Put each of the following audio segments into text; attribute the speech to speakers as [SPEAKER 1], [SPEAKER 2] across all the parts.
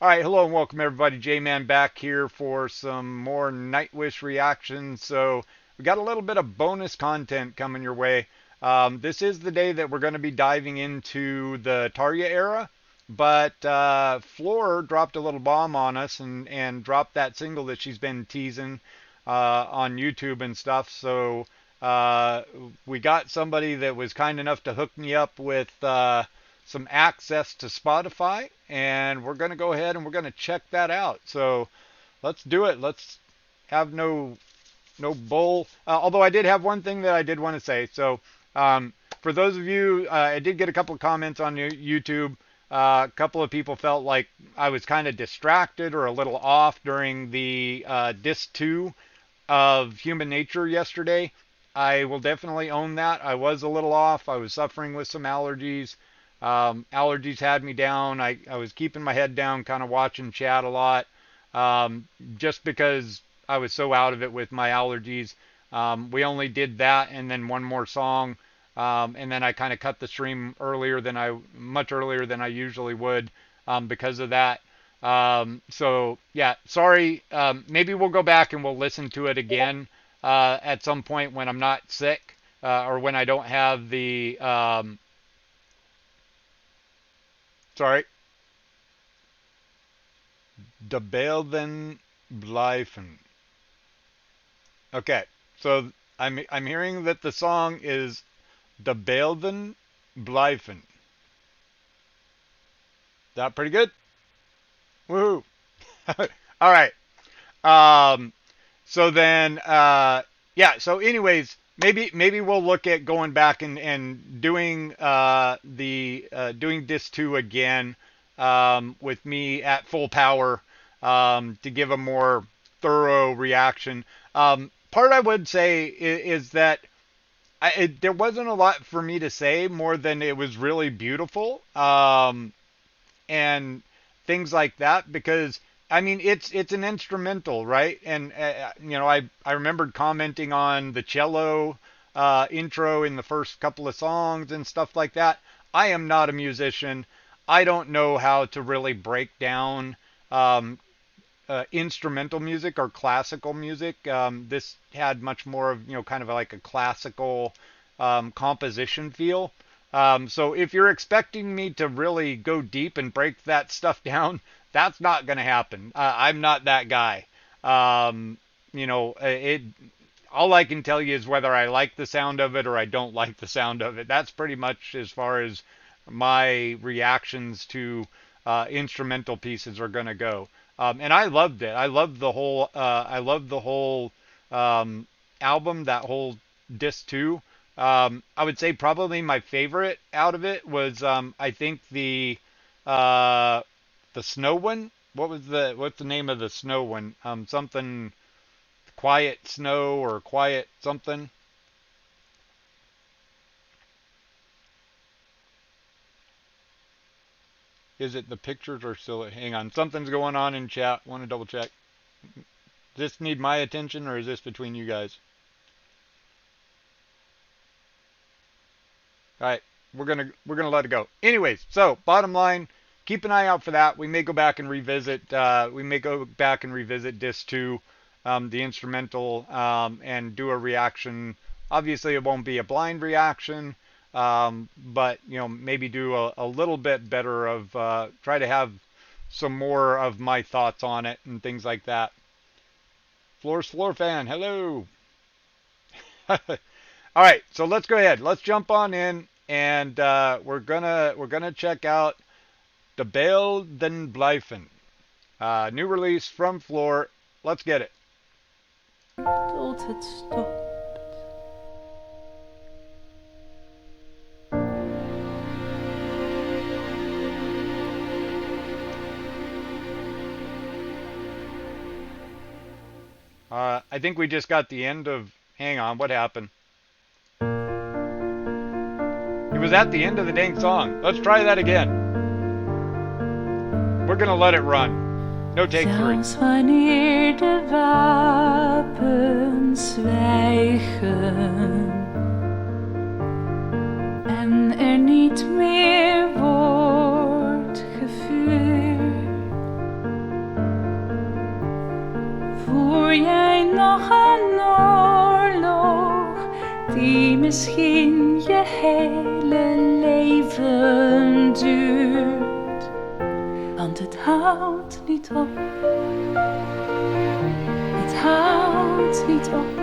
[SPEAKER 1] All right, hello and welcome everybody. J-Man back here for some more Nightwish reactions. So we got a little bit of bonus content coming your way. This is the day that we're going to be diving into the Tarja era, but Floor dropped a little bomb on us and dropped that single that she's been teasing on YouTube and stuff. So uh, we got somebody that was kind enough to hook me up with some access to Spotify, and we're going to go ahead and we're going to check that out. So let's do it. Let's have no bull. Although I did have one thing that I did want to say. So for those of you, I did get a couple of comments on YouTube. A couple of people felt like I was kind of distracted or a little off during the disc 2 of Human Nature yesterday. I will definitely own that. I was a little off. I was suffering with some allergies. Allergies had me down. I was keeping my head down, kind of watching chat a lot, just because I was so out of it with my allergies. We only did that and then one more song, and then I kind of cut the stream much earlier than I usually would, because of that. So yeah, sorry. Maybe we'll go back and we'll listen to it again at some point when I'm not sick, or when I don't have the sorry, de Beelden Blijven. Okay, so I'm hearing that the song is de Beelden Blijven. That pretty good? Woohoo! All right. Um, so then, yeah. So, anyways, maybe we'll look at going back and doing doing this 2 again, with me at full power, to give a more thorough reaction. Part I would say is that there wasn't a lot for me to say more than it was really beautiful, and things like that, because I mean it's an instrumental, right? And I remembered commenting on the cello intro in the first couple of songs and stuff like that. I am not a musician. I don't know how to really break down um, instrumental music or classical music. This had much more of, kind of like a classical composition feel. So if you're expecting me to really go deep and break that stuff down, that's not going to happen. I'm not that guy. Um, it. All I can tell you is whether I like the sound of it or I don't like the sound of it. That's pretty much as far as my reactions to instrumental pieces are going to go. And I loved it. I loved the whole. I loved the whole album. That whole disc 2. I would say probably my favorite out of it was, I think uh, the snow one. What's the name of the snow one? Something quiet snow or quiet something. Is it the pictures or still? Hang on, something's going on in chat. Want to double check. Does this need my attention or is this between you guys? All right, we're gonna let it go. Anyways, so bottom line, keep an eye out for that. We may go back and revisit. Disc 2, the instrumental, and do a reaction. Obviously, it won't be a blind reaction, but maybe do a little bit better of try to have some more of my thoughts on it and things like that. Floor fan, hello. All right, so let's go ahead. Let's jump on in, and we're gonna check out De Beelden Blijven, new release from Floor. Let's get it.
[SPEAKER 2] Tot het stopt.
[SPEAKER 1] I think we just got the end of. Hang on, what happened? It was at the end of the dang song. Let's try that again. We're gonna let it run. No take 3.
[SPEAKER 2] Zelfs wanneer de wapens zwijgen en er niet meer wordt gevuurd, misschien je hele leven duurt. Want het houdt niet op. Het houdt niet op.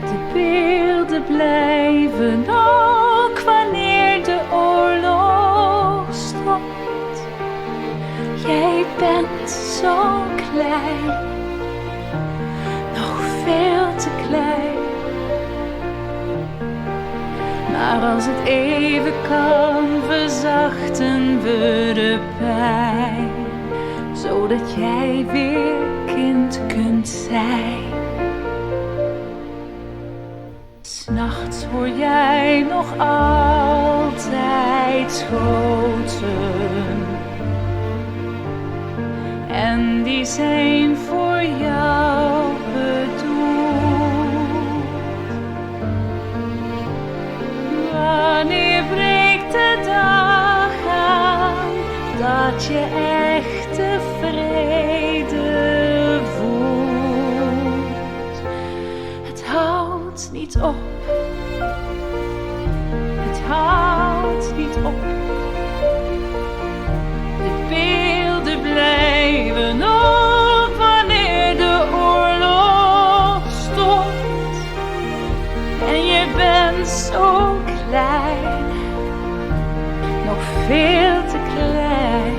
[SPEAKER 2] De beelden blijven ook wanneer de oorlog stopt. Jij bent zo klein, nog veel te klein. Maar als het even kan, verzachten we de pijn, zodat jij weer kind kunt zijn. 'S Nachts hoor jij nog altijd schoten. En die zijn voor jou bedoeld. Wanneer breekt de dag aan dat je echte vrede voelt? Het houdt niet op. Het houdt niet op. De beelden blijven op wanneer de oorlog stopt. En je bent zo klein, nog veel te klein.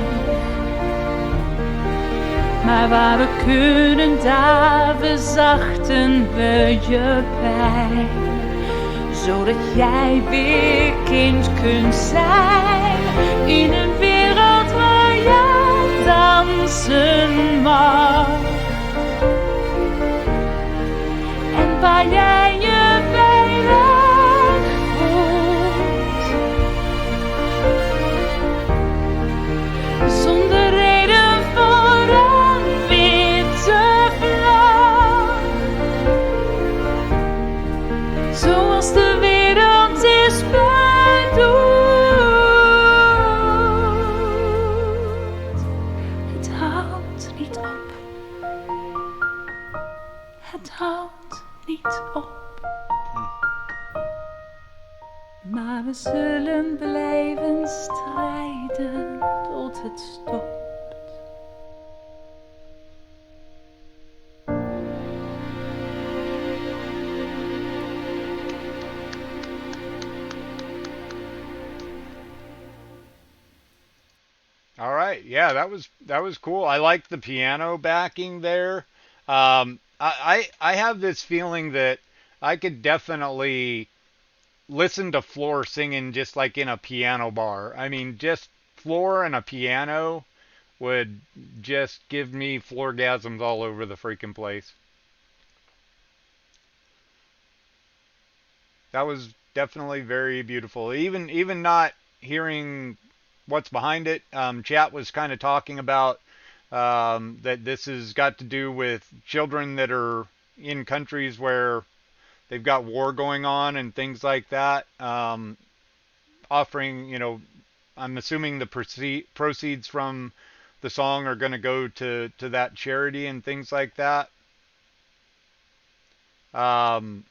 [SPEAKER 2] Maar waar we kunnen, daar verzachten we je pijn, zodat jij weer kind kunt zijn. In een wereld waar jij dansen mag. En waar jij je veilig voelt. Zonder reden voor een witte vlag. Zoals de wereld is bedoeld. Het houdt niet op. Het houdt niet op. Maar we zullen blijven strijden tot het stopt.
[SPEAKER 1] All right, yeah, that was cool. I like the piano backing there. I have this feeling that I could definitely listen to Floor singing just like in a piano bar. I mean, just Floor and a piano would just give me floorgasms all over the freaking place. That was definitely very beautiful. Even not hearing what's behind it. Chat was kind of talking about that this has got to do with children that are in countries where they've got war going on and things like that. Offering, I'm assuming the proceeds from the song are going to go to that charity and things like that. Um,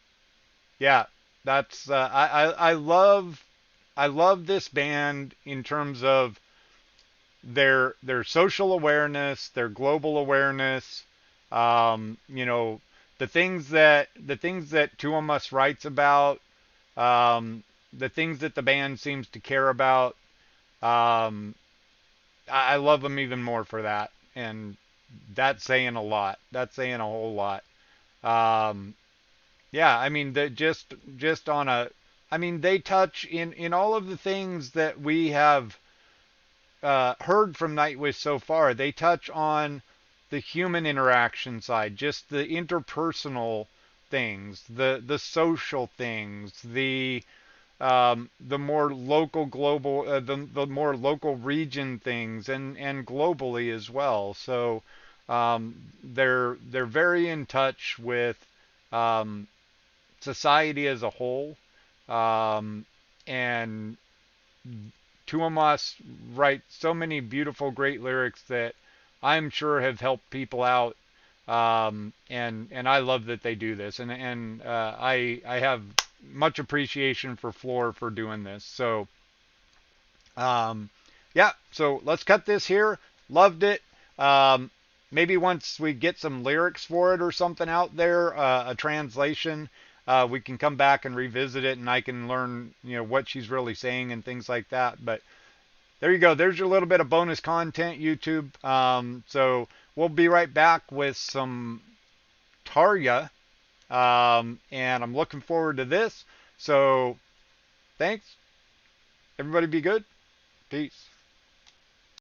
[SPEAKER 1] yeah, that's I love this band in terms of their social awareness, their global awareness, you know, the things that Two of Us writes about, um, the things that the band seems to care about. Um, I love them even more for that, and that's saying a lot. That's saying a whole lot. Um, yeah, I mean, just on a, I mean, they touch in all of the things that we have heard from Nightwish so far. They touch on the human interaction side, just the interpersonal things, the social things, the more local global, the more local region things, and globally as well. So they're very in touch with um, society as a whole, um, and Tuomas write so many beautiful, great lyrics that I'm sure have helped people out And I love that they do this, and I have much appreciation for Floor for doing this. So um, yeah, so let's cut this here. Loved it. Um, Maybe once we get some lyrics for it or something out there, a translation, we can come back and revisit it, and I can learn, what she's really saying and things like that. But there you go. There's your little bit of bonus content, YouTube. So we'll be right back with some Tarya, and I'm looking forward to this. So thanks. Everybody be good. Peace.